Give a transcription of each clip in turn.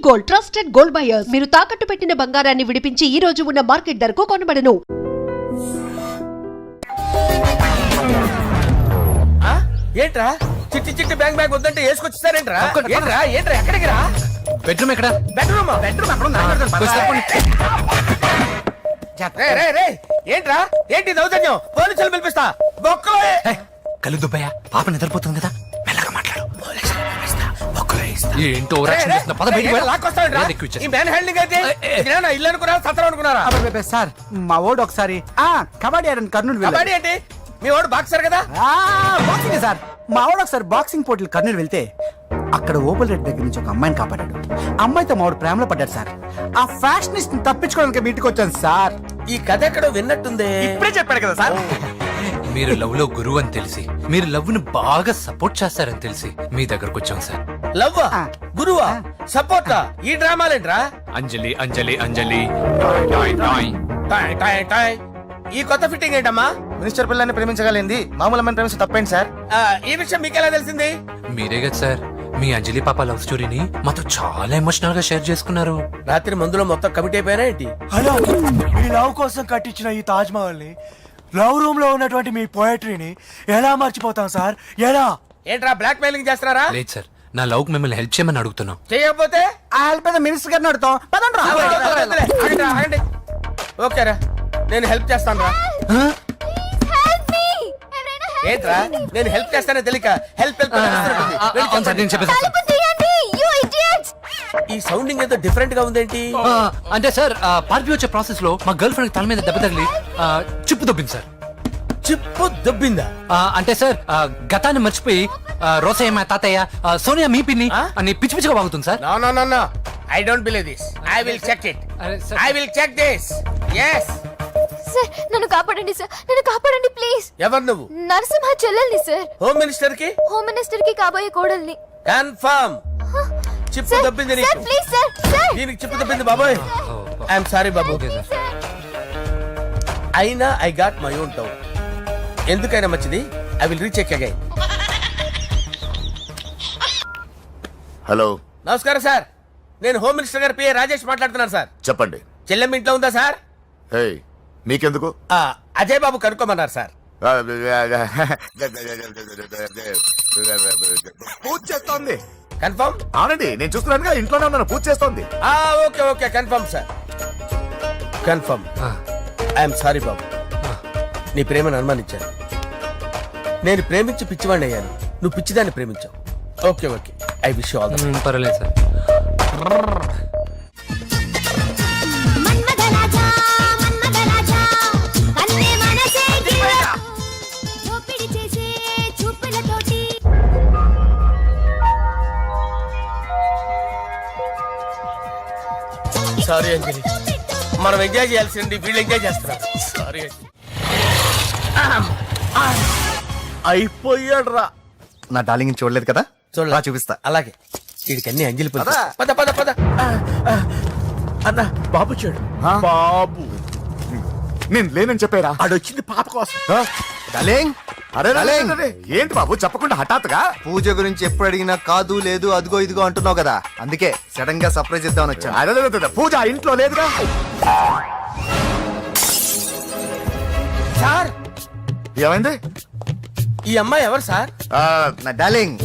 Gold, trusted gold buyers. మీరు తాకట్టు పెట్టిన బంగారాన్ని విడిపించి ఈ రోజు ఉన్న మార్కెట్ ధరకు కొనబడను. ఏంట్రా చిట్టి చిట్టి బ్యాంక్ బ్యాగ్ వద్దంటే వేసుకొచ్చేసారేంట్రా? ఏంట్రా ఏంట్రా ఎక్కడికి రా? బెడ్రూమ్ ఎక్కడ? బెడ్రూమ్ అక్కడ ఏంట్రా ఏంటి దౌర్జన్యం? పోలీసులు పిలిపిస్తా. బొక్కలో కళ్ళు దుబ్బయ్య, పాప నిద్రపోతుంది కదా, మెల్లగా మాట్లాడు. ఏంటో ఇల్లు అనుకున్నారా సత్రం అనుకున్నారా? సార్ మా ఓడు ఒకసారి కబడ్డీ ఆడని కర్నూలు కబడ్డీ ఏంటి? మీ వాడు బాక్సర్ కదా? Boxing sir. మా వాడు ఒకసారి బాక్సింగ్ పోటీలు కర్నూలు వెళ్తే అక్కడ ఓపెల్ రెడ్డి దగ్గర నుంచి ఒక అమ్మాయిని కాపాడాడు. అమ్మాయితో మా వాడు ప్రేమలో పడ్డాడు సార్. ఆ ఫ్యాషనిస్ట్ తప్పించుకోవడానికి మీ ఇంటికి వచ్చాను సార్. ఈ కథ ఎక్కడో విన్నట్టుంది. ఇప్పుడే చెప్పాడు కదా సార్. మీరు లవ్ లో గురువు అని తెలిసి, మీరు లవ్ ను బాగా సపోర్ట్ చేస్తారని తెలిసి మీ దగ్గరకు వచ్చాం సార్. లవ్వా, గురువా, సపోర్టా? ఈ డ్రామాలేంట్రా? అంజలి అంజలి అంజలి. టాయ్ టాయ్ టాయ్. ఈ కొత్త ఫిట్టింగ్ ఏంటమ్మా? మినిస్టర్ పిల్లల్ని ప్రేమించగలిగింది మామూలు అమ్మని ప్రేమించి తప్పేంటి సార్? ఈ విషయం మీకెలా తెలిసింది? మీరే కదా సార్ మీ అంజలి పాప లవ్ స్టోరీని మాతో చాలా ఎమోషనల్ గా షేర్ చేసుకున్నారు. రాత్రి మందులో మొత్తం కమిటీ అయిపోయినా ఏంటి? హలో, మీ లవ్ కోసం కట్టించిన ఈ తాజ్ మహల్ ని, లవ్ రూమ్ లో ఉన్నటువంటి మీ పోయట్రీని ఎలా మర్చిపోతాం సార్? ఎలా? ఏంట్రా బ్లాక్ మెయిలింగ్ చేస్తున్నారా? లేదు సార్, నా లవ్ కు మిమ్మల్ని హెల్ప్ చేయమని అడుగుతున్నాం. చేయకపోతే ఆ హెల్ప్ అయితే మినిస్టర్ గారిని అడుగుతాం. పదండి రా. ఆగండి. ఓకేరా, నేను హెల్ప్ చేస్తాను రా. ఏంట్రా నేను హెల్ప్ చేస్తానే తెలియక హెల్ప్ హెల్ప్ ఈ సౌండింగ్ ఏదో డిఫరెంట్ గా ఉందేంటి? అంటే సార్ పార్టీ వచ్చే ప్రాసెస్ లో మా గర్ల్ ఫ్రెండ్ తల మీద దెబ్బ తగిలి చిప్పు దొబ్బింది సార్. చిప్పు దొబ్బిందా? అంటే సార్ గతాన్ని మర్చిపోయి రోసయ్య మా తాతయ్య, సోనియా మీ పిన్ని అని పిచ్చి పిచ్చిగా వాగుతుంది sir. No I don't believe this. I will check it. I will check this. yes sir నన్ను కాపాడండి సార్, నన్ను కాపాడండి ప్లీజ్. ఎవరు నువ్వు? నరసింహ చెల్లెల్ని సార్. హోమ్ మినిస్టర్ కి? హోమ్ మినిస్టర్ కి కాబోయే కోడల్ని. కన్ఫర్మ్. చిప్పు దొబ్బింది సార్ నీకు. Please sir. సార్ దీనికి చిప్పు దొబ్బింది బాబోయ్. ఐఎమ్ సారీ బాబు. అయినా I got my own town. ఎందుకైనా మంచిది, I will recheck again. Hello, నమస్కారం సార్. నేను హోమ్ మినిస్టర్ గారి పిఏ రాజేష్ మాట్లాడుతున్నాను సార్. చెప్పండి. చెల్లెమ్మ ఇంట్లో ఉందా సార్? హే, మీకెందుకు? అజయ్ బాబు కనుక్కోమన్నారు సార్. పూజ చేస్తోంది. కన్ఫర్మ్? అవునండి, నేను చూస్తున్నానుగా, ఇంట్లోనే ఉన్నాను, పూజ చేస్తోంది. Okay confirm sir. Confirm. I'm sorry బాబు, నీ ప్రేమను అనుమానించాను. నేను ప్రేమించి పిచ్చివాడిని అయ్యాను, నువ్వు పిచ్చిదాన్ని ప్రేమించావు. Okay I wish you all the best. పర్వాలేదు సార్. సారీ అంజలి, మనం ఎంజాయ్ చేయాల్సింది వీళ్ళు ఎంజాయ్ చేస్తున్నారు. సారీ అంజలి. అయిపోయాడు రా. నా డార్లింగ్ చూడలేదు కదా, చూడలా, చూపిస్తా. అలాగే వీడికి అన్ని అంజలి పద పద. అన్న బాబు చూడు. బాబు, నేను లేనని చెప్పారా? ఆడొచ్చింది పాప కోసం. డార్లింగ్, అరే ఏంటి బాబు చెప్పకుండా హఠాత్తుగా? పూజ గురించి ఎప్పుడు అడిగినా కాదు లేదు అదిగో ఇదిగో అంటున్నావు కదా, అందుకే సడన్ గా సర్ప్రైజ్ ఇద్దామని వచ్చాను. అరే పూజ ఇంట్లో లేదుగా. సార్ ఏమైంది? ఈ అమ్మాయి ఎవరు సార్? నా డార్లింగ్,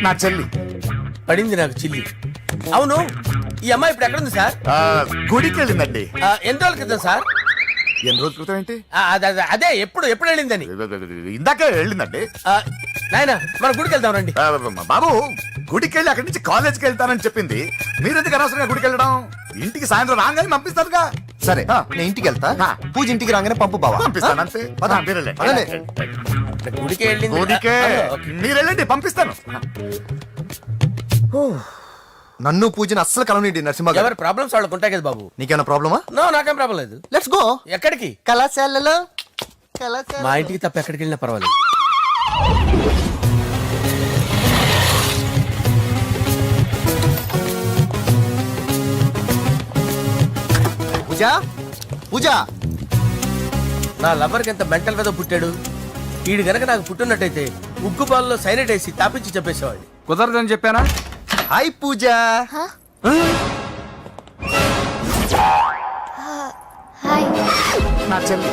నా చెల్లి. పడింది నాకు చిల్లి. అవును, ఈ అమ్మాయి ఇప్పుడు ఎక్కడుంది సార్? గుడికి వెళ్ళిందండి. ఎన్ని రోజుల క్రితం సార్? ఎన్ని రోజుల క్రితం ఏంటి? అదే ఎప్పుడు వెళ్ళిందని. ఇందాకే వెళ్ళిందండి. నాయన మన గుడికి వెళ్దాం రండి. బాబు, గుడికి వెళ్ళి అక్కడి నుంచి కాలేజ్కి వెళ్తానని చెప్పింది. మీరెందుకు అనవసరంగా గుడికి వెళ్ళడం? ఇంటికి సాయంత్రం రాగానే పంపిస్తారుగా. సరే నేను ఇంటికి వెళ్తా, పూజ ఇంటికి రాగానే పంపు బావా. పంపిస్తాను అంతే. గుడికి వెళ్ళింది. గుడికే మీరు వెళ్ళండి, పంపిస్తాను. నన్ను పూజని అస్సలు కలవనిండి నరసింహ. ఎవరి ప్రాబ్లమ్స్ వాళ్ళకు ఉంటాయి కదా బాబు. నీకేమైనా ప్రాబ్లమా? నో, నాకేం ప్రాబ్లం లేదు. Let's go. ఎక్కడికి? కళాశాలలో. మా ఇంటికి తప్ప ఎక్కడికి వెళ్ళినా పర్వాలేదు. పూజ పూజ, నా లవర్కి ఎంత మెంటల్ మీద పుట్టాడు. వీడు గనక నాకు పుట్టినట్టయితే ఉగ్గు పాలలో సైనైట్ వేసి తాపించి చెప్పేసేవాడిని. కుదరదని చెప్పానా? హాయ్ పూజ. హాయ్. నా చెల్లి.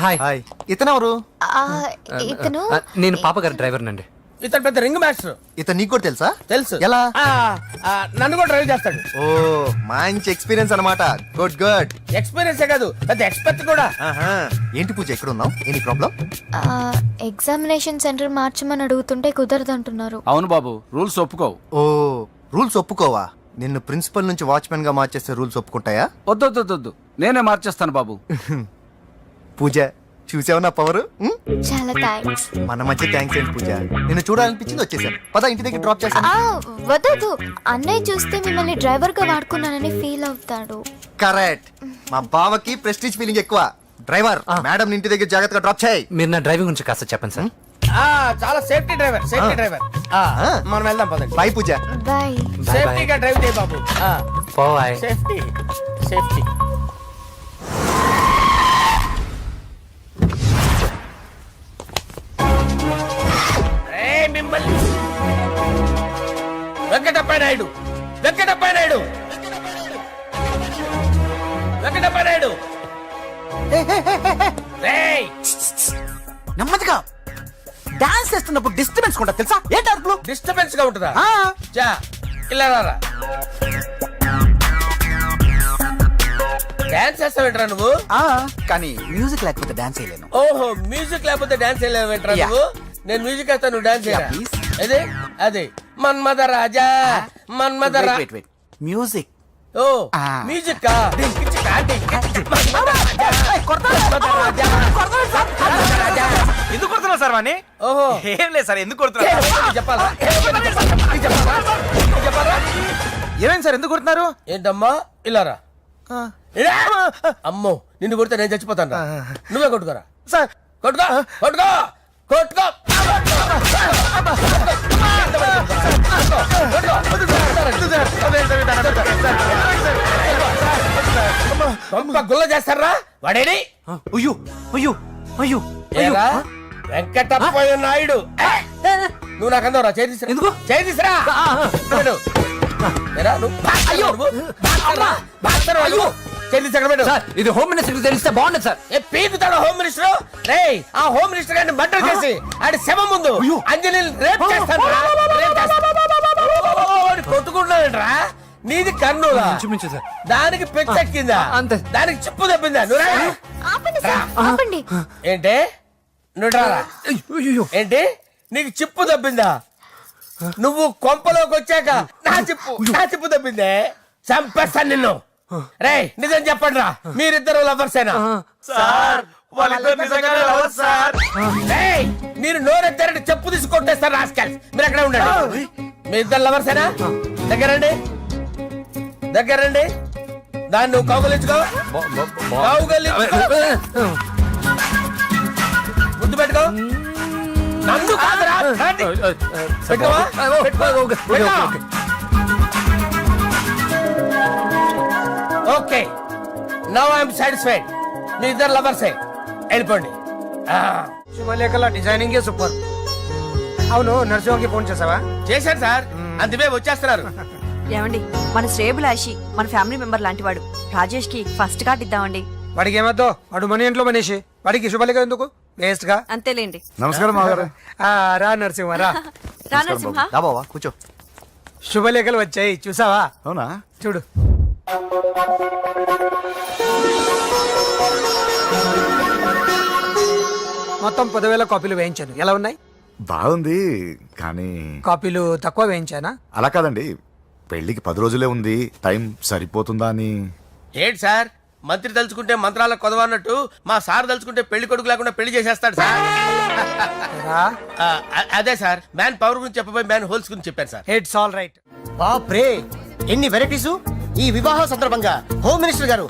Hi hi. ఇతనెవరు? ఇతను నేను పాప గారి డ్రైవర్ నండి. ఇతను పెద్ద రింగ్ మాస్టర్. ఇతను నీకు కూడా తెలుసా? తెలుసు. ఎలా? నన్ను కూడా డ్రైవ్ చేస్తాడు. ఓ మంచి ఎక్స్పీరియన్స్ అన్నమాట. Good good. ఎక్స్పీరియన్సే కాదు, పెద్ద ఎక్స్పర్ట్ కూడా. ఏంటి పూజ ఎక్కడ ఉన్నావు? Any problem? ఎగ్జామినేషన్ సెంటర్ మార్చమని అడుగుతుంటే కుదరదంటున్నారు. అవును బాబు, రూల్స్ ఒప్పుకోవు. ఓ రూల్స్ ఒప్పుకోవా? నిన్ను ప్రిన్సిపల్ నుంచి వాచ్మెన్ గా మార్చేస్తే రూల్స్ ఒప్పుకుంటాయా? వద్దు, నేనే మార్చేస్తాను బాబు. పూజ చూసావు నా పవర్? చాలా థ్యాంక్స్. మన మధ్య థ్యాంక్స్ ఏంటి పూజ, నిన్ను చూడాలనిపించింది వచ్చేసాను. పద ఇంటి దగ్గర డ్రాప్ చేస్తాను. వద్దు, అన్నయ్య చూస్తే మిమ్మల్ని డ్రైవర్ గా వాడుకున్నానని ఫీల్ అవుతాడు. కరెక్ట్. మా బావకి ప్రెస్టీజ్ ఫీలింగ్ ఎక్కువ. డ్రైవర్ మేడం ఇంటి దగ్గర జాగ్రత్తగా డ్రాప్ చేయి. మీరు నా డ్రైవింగ్ గురించి కాస్త చెప్పండి సార్. చాలా సేఫ్టీ డ్రైవర్. మనం వెళ్దాం పదండి. బాయ్ పూజ. బాయ్. సేఫ్టీగా డ్రైవ్ చేయి బాబు. బాయ్. Safety safety. మిమ్మల్ని వెంకటప్ప నాయుడు రేయ్, నెమ్మదిగా డాన్స్ చేస్తున్నప్పుడు డిస్టర్బెన్స్ కూడా తెలుసా? ఏంటి అరుపులు? డిస్టర్బెన్స్ గా ఉంటుందా? ఆ, చా ఇలా రారా. డాన్స్ చేస్తావేంట్రా నువ్వు? ఆ, కానీ మ్యూజిక్ లేకపోతే డాన్స్ చేయలేను. ఓహో, మ్యూజిక్ లేకపోతే డాన్స్ చేయలేవేంట్రా Yeah. నువ్వు? నేను మ్యూజిక్ వేస్తా, నువ్వు డాన్స్ చేయరా? Yeah, please. అదే మన్మద రాజా మన్మద రా. Wait. మ్యూజిక్. ఓ Ah. మ్యూజిక్ కా మన్మద రాజా. ఎందుకు కొడుతున్నా సార్ వాణ్ణి? ఓహో ఏం లేదు సార్, ఎందుకు కొడుతున్నా? చెప్పాలా? ఏమైంది సార్, ఎందుకు కొడుతున్నారు? ఏంటమ్మా ఇలా రా. ఇలా. అమ్మో నిన్ను కొడితే నేను చచ్చిపోతాను రా. నువ్వే కొట్టుకోరా. సార్ కొట్టుకో కొట్టుకో కొట్టుకో. గుల్ల చేస్తారా వాడేడి? అయ్యో అయ్యో అయ్యో ఏరా వెంకటప్పయ్య నాయుడు. నువ్వు నాకు అందవరా? చేతిసిరా. ఎందుకు? చేతిసిరా. సార్ ఇది హోమ్ మినిస్టర్ తెలిస్తే బాగుండదు సార్. పీకుతాడు హోమ్ మినిస్టర్. రే ఆ హోమ్ మినిస్టర్ గారిని మర్డర్ చేసి ఆడి శవం ముందు అంజలి రేప్ చేస్తాను. కొట్టుకుంటున్నాడంట్రా. నీది కన్నులా? చూపించు సార్. దానికి పెచ్చెక్కిందా? అంతే. దానికి చిప్పు తప్పిందా? నువ్వు ఆపండి సార్, ఆపండి. ఏంటి? నువ్వు రారా. ఏంటి నీకు చిప్పు తప్పిందా? నువ్వు కొంపలోకి వచ్చాక నా చిప్పు తప్పిందే. చంపేస్తాను నిన్ను. రే నిజం చెప్పండి రా, మీరిద్దరు లవర్సేనా? సార్ వాళ్ళిద్దరు నిజంగానే లవర్స్ సార్. రేయ్, మీరు నోరెత్తారంటే చెప్పు తీసి కొట్టేస్తారు రాస్కల్స్. మీరు ఎక్కడ ఉండండి. మీ ఇద్దరు లవర్సేనా? దగ్గరండి దాన్ని నువ్వు కౌగలించుకో. ముద్దు పెట్టుకో. నన్ను కాదురా. పెట్టుకోవా? Okay now I'm satisfied. మీ ఇద్దరు లవర్సే, వెళ్ళిపోండి. శుభలేఖల డిజైనింగ్ సూపర్. అవును, నర్సింహకి ఫోన్ చేసావా? చేశాను సార్, అందుకే వచ్చేస్తున్నారు. ఏమండి, మన శ్రేయబులాషి మన ఫ్యామిలీ మెంబర్ లాంటి వాడు. రాజేష్ కి ఫస్ట్ కార్డ్ ఇద్దామండి. వాడికి ఏమద్దో, వాడు మన ఇంట్లో మనిషి. వాడికి శుభలేఖ ఎందుకు? వేస్ట్ గా. అంతేలేండి. నమస్కారం మామగారు. రా నరసింహ రా. రా నరసింహ. బావా కూర్చో. శుభలేఖలు వచ్చాయి చూసావా? అవునా? చూడు. మొత్తం 10,000 కాపీలు వేయించాను. ఎలా ఉన్నాయి? బాగుంది కానీ కాపీలు తక్కువ వేయించానా? అలా కాదండి, పెళ్లికి 10 రోజులే ఉంది, టైం సరిపోతుందా అని. ఏంటి సార్, మంత్రి తలుచుకుంటే మంత్రాలకు కొదవన్నట్టు మా సార్ తలుచుకుంటే పెళ్లి కొడుకు లేకుండా పెళ్లి చేసేస్తాడు సార్. అదే సార్, మ్యాన్ పవర్ గురించి చెప్పబోయి మ్యాన్ హోల్స్ గురించి చెప్పాను సార్. It's all right. బాప్రే, ఎన్ని వెరైటీసు! ఈ వివాహ సందర్భంగా హోమ్ మినిస్టర్ గారు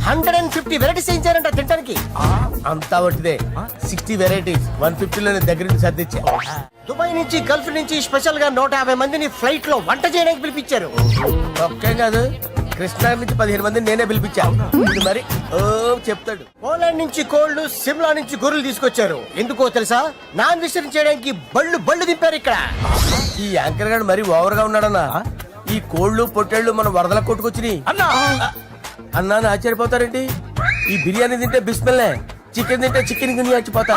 150 వెరైటీస్ చేయించారంట తినడానికి. అంతా ఒకటిదే. 60 వెరైటీస్ 150లోనే దగ్గర నుంచి సర్దిచ్చా. దుబాయ్ నుంచి గల్ఫ్ నుంచి స్పెషల్ గా 150 మందిని ఫ్లైట్ లో వంట చేయడానికి పిలిపించారు. ఒక్కేం కాదు, కృష్ణా నుంచి 15 మందిని నేనే పిలిపించాను ఇది మరి ఓ చెప్తాడు. పోలాండ్ నుంచి కోళ్లు, సిమ్లా నుంచి గొర్రెలు తీసుకొచ్చారు. ఎందుకో తెలుసా? నాన్ వెజిటేరియన్ చేయడానికి బళ్ళు దింపారు ఇక్కడ. ఈ యాంకర్ గారు మరి ఓవర్ గా ఉన్నాడన్నా. ఈ కోళ్లు పొట్టేళ్లు మన వరదల కొట్టుకొచ్చినాయి అన్నా అని ఆశ్చర్యపోతారేంటి? ఈ బిర్యానీ తింటే బిస్మిల్లే, చికెన్ తింటే చికెన్ గిన్నె చచ్చిపోతా.